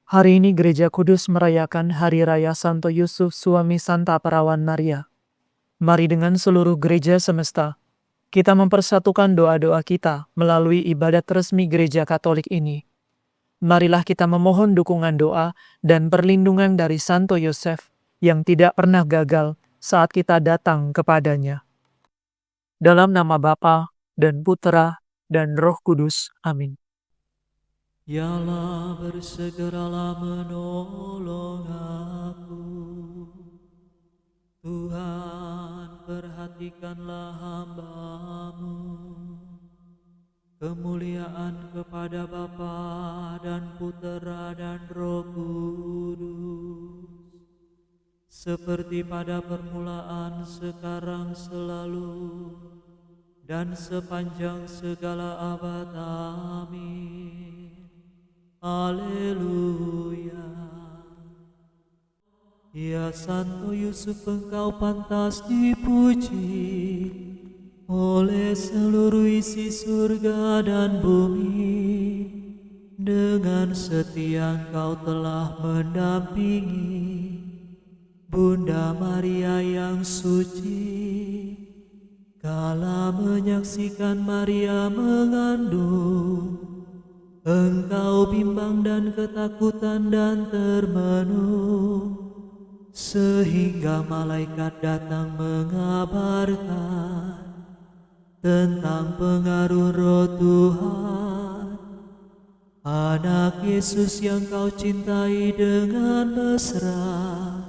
Hari ini Gereja Kudus merayakan Hari Raya Santo Yusuf suami Santa Perawan Maria. Mari dengan seluruh gereja semesta, kita mempersatukan doa-doa kita melalui ibadat resmi Gereja Katolik ini. Marilah kita memohon dukungan doa dan perlindungan dari Santo Yosef yang tidak pernah gagal saat kita datang kepadanya. Dalam nama Bapa dan Putera dan Roh Kudus. Amin. Ya Allah, bersegeralah menolong aku. Tuhan, perhatikanlah hamba-Mu. Kemuliaan kepada Bapa dan Putera dan Roh Kudus, seperti pada permulaan, sekarang, selalu, dan sepanjang segala abad. Amin. Haleluya. Ya Santo Yusuf, engkau pantas dipuji oleh seluruh isi surga dan bumi. Dengan setia engkau telah mendampingi Bunda Maria yang suci, kala menyaksikan Maria mengandung. Engkau bimbang dan ketakutan dan termenung, sehingga malaikat datang mengabarkan tentang pengaruh Roh Tuhan. Anak Yesus yang kau cintai dengan mesra,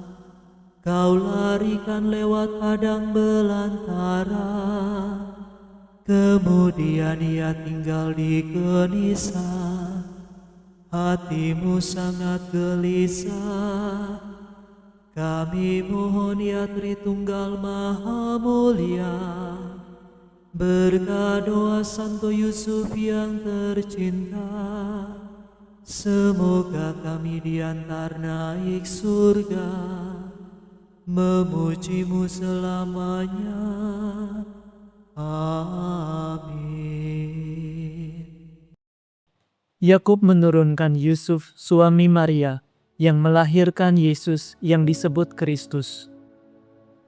kau larikan lewat padang belantara. Kemudian ia tinggal di gelisah, hatimu sangat gelisah. Kami mohon ya Tritunggal Maha Mulia, berkat doa Santo Yusuf yang tercinta, semoga kami diantar naik surga, memujimu selamanya. Amin. Yakub menurunkan Yusuf suami Maria yang melahirkan Yesus yang disebut Kristus.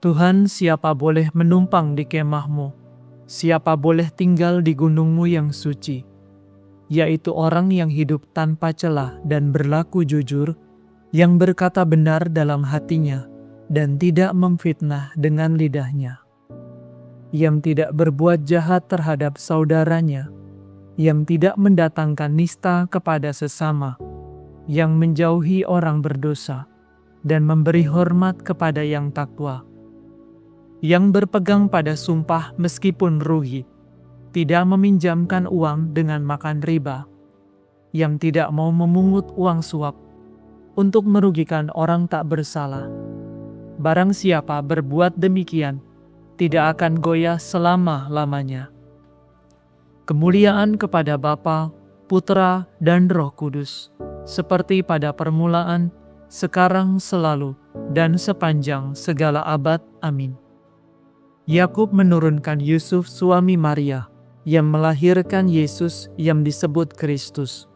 Tuhan, siapa boleh menumpang di kemahmu? Siapa boleh tinggal di gunungmu yang suci? Yaitu orang yang hidup tanpa celah dan berlaku jujur, yang berkata benar dalam hatinya dan tidak memfitnah dengan lidahnya, yang tidak berbuat jahat terhadap saudaranya, yang tidak mendatangkan nista kepada sesama, yang menjauhi orang berdosa, dan memberi hormat kepada yang takwa, yang berpegang pada sumpah meskipun rugi, tidak meminjamkan uang dengan makan riba, yang tidak mau memungut uang suap untuk merugikan orang tak bersalah. Barang siapa berbuat demikian, tidak akan goyah selama-lamanya. Kemuliaan kepada Bapa, Putera, dan Roh Kudus, seperti pada permulaan, sekarang, selalu, dan sepanjang segala abad. Amin. Yakub menurunkan Yusuf suami Maria, yang melahirkan Yesus yang disebut Kristus.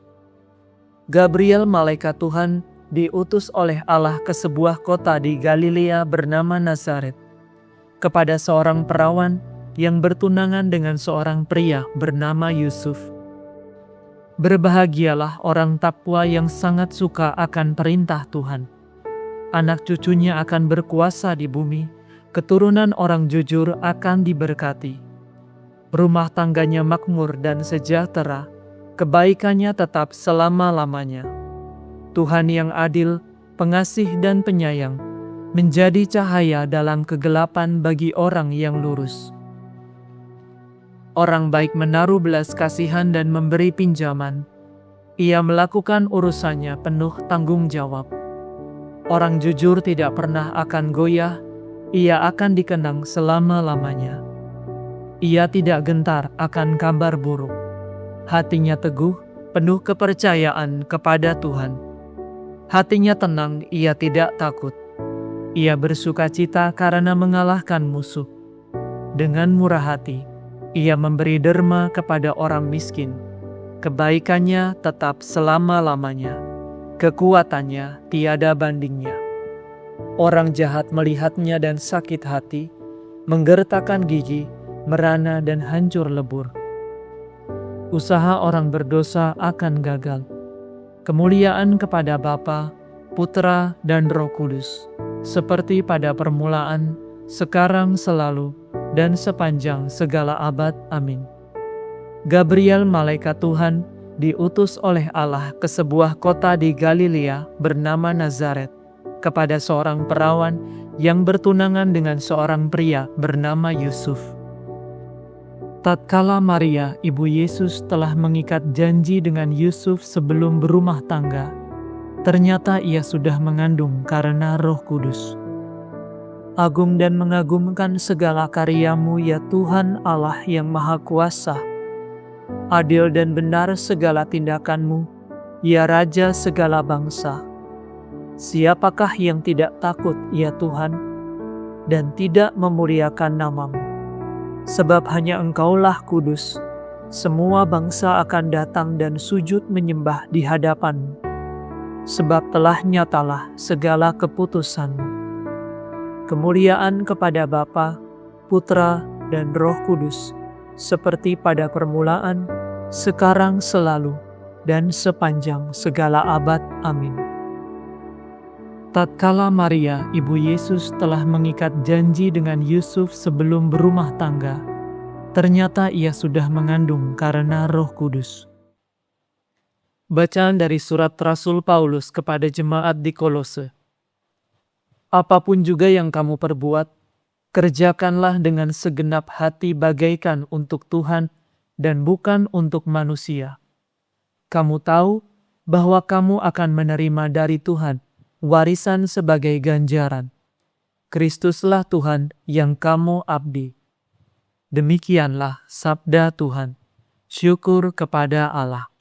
Gabriel, malaikat Tuhan, diutus oleh Allah ke sebuah kota di Galilea bernama Nazaret, kepada seorang perawan yang bertunangan dengan seorang pria bernama Yusuf. Berbahagialah orang takwa yang sangat suka akan perintah Tuhan. Anak cucunya akan berkuasa di bumi, keturunan orang jujur akan diberkati. Rumah tangganya makmur dan sejahtera, kebaikannya tetap selama-lamanya. Tuhan yang adil, pengasih dan penyayang, menjadi cahaya dalam kegelapan bagi orang yang lurus. Orang baik menaruh belas kasihan dan memberi pinjaman. Ia melakukan urusannya penuh tanggung jawab. Orang jujur tidak pernah akan goyah, ia akan dikenang selama-lamanya. Ia tidak gentar akan kabar buruk. Hatinya teguh, penuh kepercayaan kepada Tuhan. Hatinya tenang, ia tidak takut. Ia bersukacita karena mengalahkan musuh. Dengan murah hati, ia memberi derma kepada orang miskin. Kebaikannya tetap selama-lamanya. Kekuatannya tiada bandingnya. Orang jahat melihatnya dan sakit hati, menggertakkan gigi, merana dan hancur lebur. Usaha orang berdosa akan gagal. Kemuliaan kepada Bapa, Putra, dan Roh Kudus, seperti pada permulaan, sekarang, selalu, dan sepanjang segala abad. Amin. Gabriel, malaikat Tuhan, diutus oleh Allah ke sebuah kota di Galilea bernama Nazaret, kepada seorang perawan yang bertunangan dengan seorang pria bernama Yusuf. Tatkala Maria, ibu Yesus, telah mengikat janji dengan Yusuf sebelum berumah tangga, ternyata ia sudah mengandung karena Roh Kudus. Agung dan mengagumkan segala karya-Mu, ya Tuhan Allah yang Maha Kuasa. Adil dan benar segala tindakan-Mu, ya Raja segala bangsa. Siapakah yang tidak takut, ya Tuhan, dan tidak memuliakan nama-Mu? Sebab hanya Engkaulah kudus, semua bangsa akan datang dan sujud menyembah di hadapan-Mu. Sebab telah nyatalah segala keputusan-Mu. Kemuliaan kepada Bapa, Putra, dan Roh Kudus, seperti pada permulaan, sekarang, selalu, dan sepanjang segala abad. Amin. Tatkala Maria, ibu Yesus, telah mengikat janji dengan Yusuf sebelum berumah tangga, ternyata ia sudah mengandung karena Roh Kudus. Bacaan dari surat Rasul Paulus kepada jemaat di Kolose. Apapun juga yang kamu perbuat, kerjakanlah dengan segenap hati bagaikan untuk Tuhan dan bukan untuk manusia. Kamu tahu bahwa kamu akan menerima dari Tuhan warisan sebagai ganjaran. Kristuslah Tuhan yang kamu abdi. Demikianlah sabda Tuhan. Syukur kepada Allah.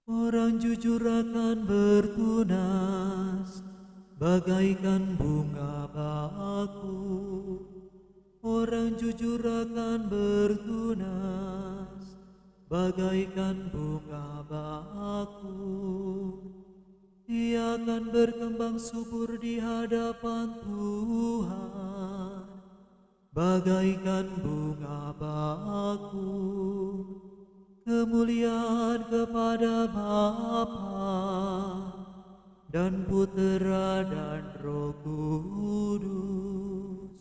Orang jujur akan bertunas, bagaikan bunga bakul. Orang jujur akan bertunas, bagaikan bunga bakul. Ia akan berkembang subur di hadapan Tuhan, bagaikan bunga bakul. Kemuliaan kepada Bapa dan Putera dan Roh Kudus.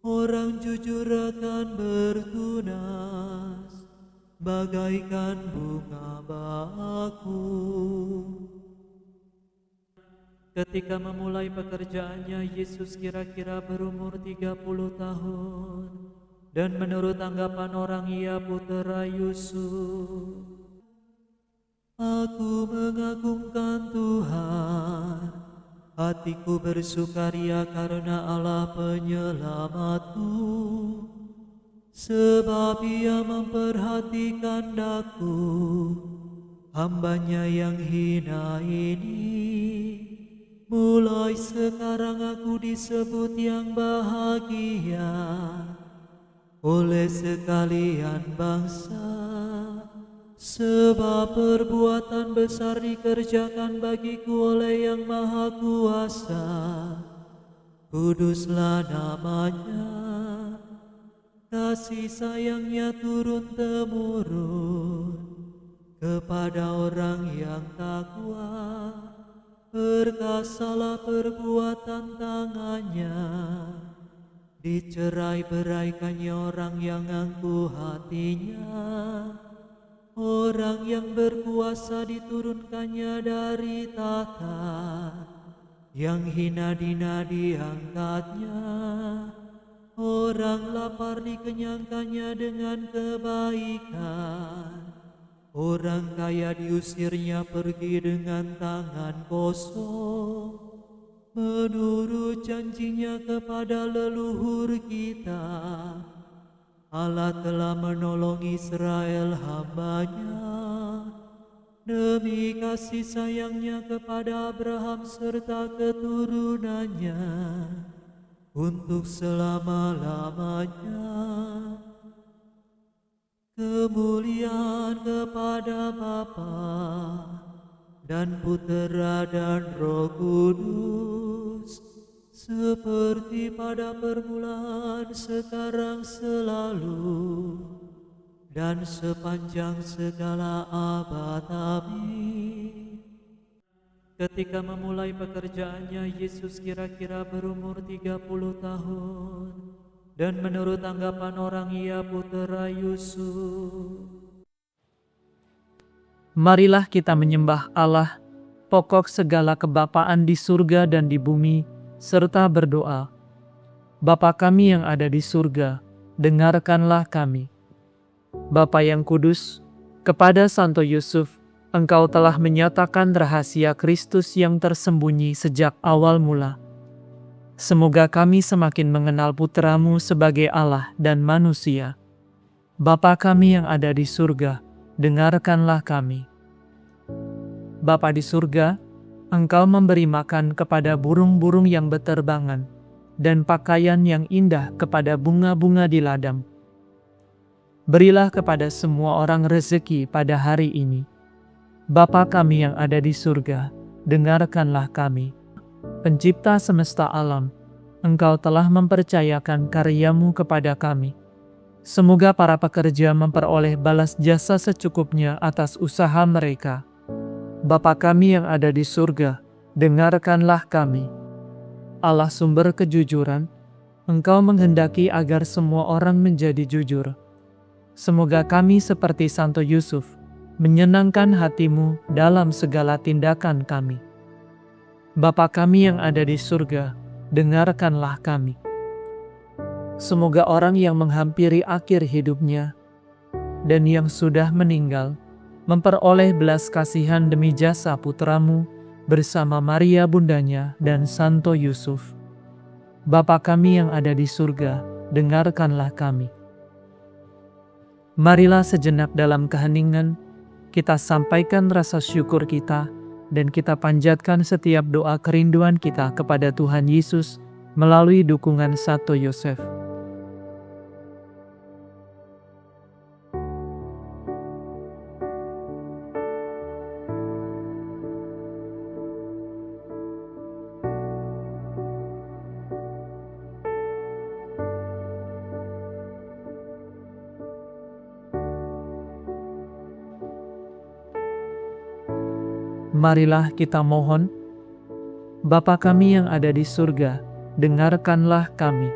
Orang jujur akan bertunas, bagaikan bunga bakul. Ketika memulai pekerjaannya, Yesus kira-kira berumur 30 tahun. Dan menurut anggapan orang, ia putera Yusuf. Aku mengagumkan Tuhan, hatiku bersukaria karena Allah penyelamatku. Sebab ia memperhatikan daku, hambanya yang hina ini. Mulai sekarang aku disebut yang bahagia oleh sekalian bangsa, sebab perbuatan besar dikerjakan bagiku oleh Yang Maha Kuasa. Kuduslah namanya, kasih sayangnya turun-temurun kepada orang yang takwa. Perkasalah perbuatan tangannya, dicerai-beraikannya orang yang angkuh hatinya. Orang yang berkuasa diturunkannya dari tahta, yang hina dina diangkatnya. Orang lapar dikenyangkannya dengan kebaikan. Orang kaya diusirnya pergi dengan tangan kosong. Menurut janjinya kepada leluhur kita, Allah telah menolong Israel hamba-Nya. demi kasih sayangnya kepada Abraham serta keturunannya untuk selama-lamanya. Kemuliaan kepada Bapa dan Putera dan Roh Kudus, seperti pada permulaan, sekarang, selalu, dan sepanjang segala abad. Amin. Ketika memulai pekerjaannya, Yesus kira-kira berumur 30 tahun, dan menurut anggapan orang ia putera Yusuf. Marilah kita menyembah Allah, pokok segala kebapaan di surga dan di bumi, serta berdoa. Bapa kami yang ada di surga, dengarkanlah kami. Bapa yang kudus, kepada Santo Yusuf, Engkau telah menyatakan rahasia Kristus yang tersembunyi sejak awal mula. Semoga kami semakin mengenal Putra-Mu sebagai Allah dan manusia. Bapa kami yang ada di surga, dengarkanlah kami. Bapa di surga, Engkau memberi makan kepada burung-burung yang beterbangan, dan pakaian yang indah kepada bunga-bunga di ladang. Berilah kepada semua orang rezeki pada hari ini. Bapa kami yang ada di surga, dengarkanlah kami. Pencipta semesta alam, Engkau telah mempercayakan karya-Mu kepada kami. Semoga para pekerja memperoleh balas jasa secukupnya atas usaha mereka. Bapa kami yang ada di surga, dengarkanlah kami. Allah sumber kejujuran, Engkau menghendaki agar semua orang menjadi jujur. Semoga kami seperti Santo Yusuf, menyenangkan hati-Mu dalam segala tindakan kami. Bapa kami yang ada di surga, dengarkanlah kami. Semoga orang yang menghampiri akhir hidupnya dan yang sudah meninggal memperoleh belas kasihan demi jasa Putra-Mu bersama Maria bundanya dan Santo Yusuf. Bapa kami yang ada di surga, dengarkanlah kami. Marilah sejenak dalam keheningan kita sampaikan rasa syukur kita dan kita panjatkan setiap doa kerinduan kita kepada Tuhan Yesus melalui dukungan Santo Yosef. Marilah kita mohon, Bapa kami yang ada di surga, dengarkanlah kami.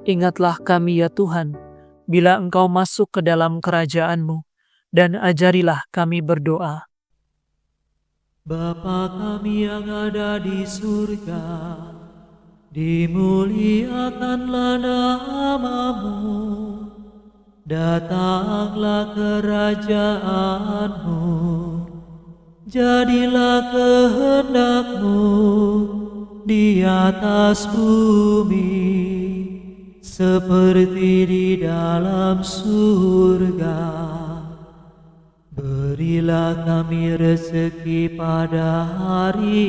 Ingatlah kami ya Tuhan, bila Engkau masuk ke dalam kerajaan-Mu, dan ajarilah kami berdoa. Bapa kami yang ada di surga, dimuliakanlah nama-Mu. Datanglah kerajaan-Mu, jadilah kehendak-Mu di atas bumi, seperti di dalam surga. Berilah kami rezeki pada hari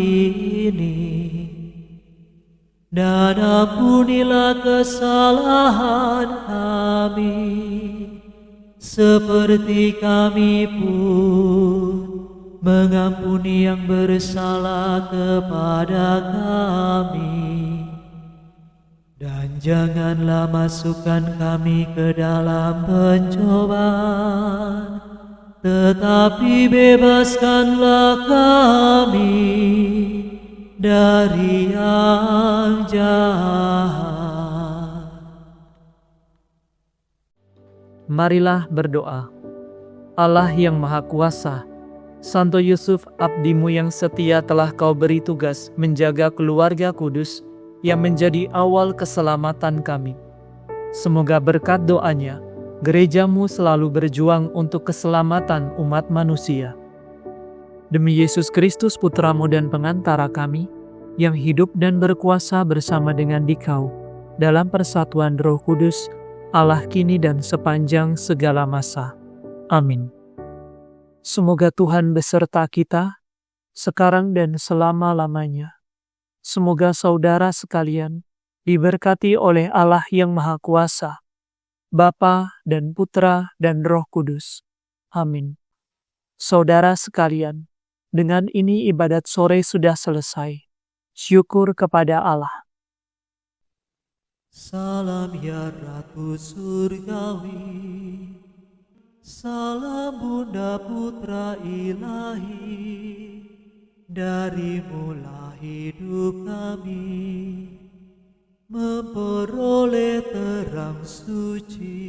ini, dan ampunilah kesalahan kami, seperti kami pun mengampuni yang bersalah kepada kami. Dan janganlah masukkan kami ke dalam pencobaan, tetapi bebaskanlah kami dari yang jahat. Marilah berdoa. Allah yang Maha Kuasa, Santo Yusuf abdi-Mu yang setia telah Kau beri tugas menjaga keluarga kudus yang menjadi awal keselamatan kami. Semoga berkat doanya, gereja-Mu selalu berjuang untuk keselamatan umat manusia. Demi Yesus Kristus Putra-Mu dan pengantara kami, yang hidup dan berkuasa bersama dengan Dikau, dalam persatuan Roh Kudus, Allah kini dan sepanjang segala masa. Amin. Semoga Tuhan beserta kita, sekarang dan selama-lamanya. Semoga saudara sekalian diberkati oleh Allah yang Maha Kuasa, Bapa dan Putra dan Roh Kudus. Amin. Saudara sekalian, dengan ini ibadat sore sudah selesai. Syukur kepada Allah. Salam ya Ratu Surgawi, salam Bunda Putra Ilahi, darimulah hidup kami, memperoleh terang suci.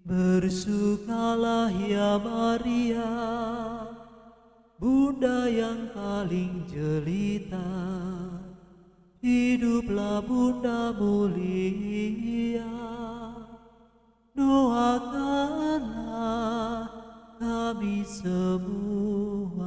Bersukalah ya Maria, Bunda yang paling jelita, hiduplah Bunda mulia. Doakanlah kami semua.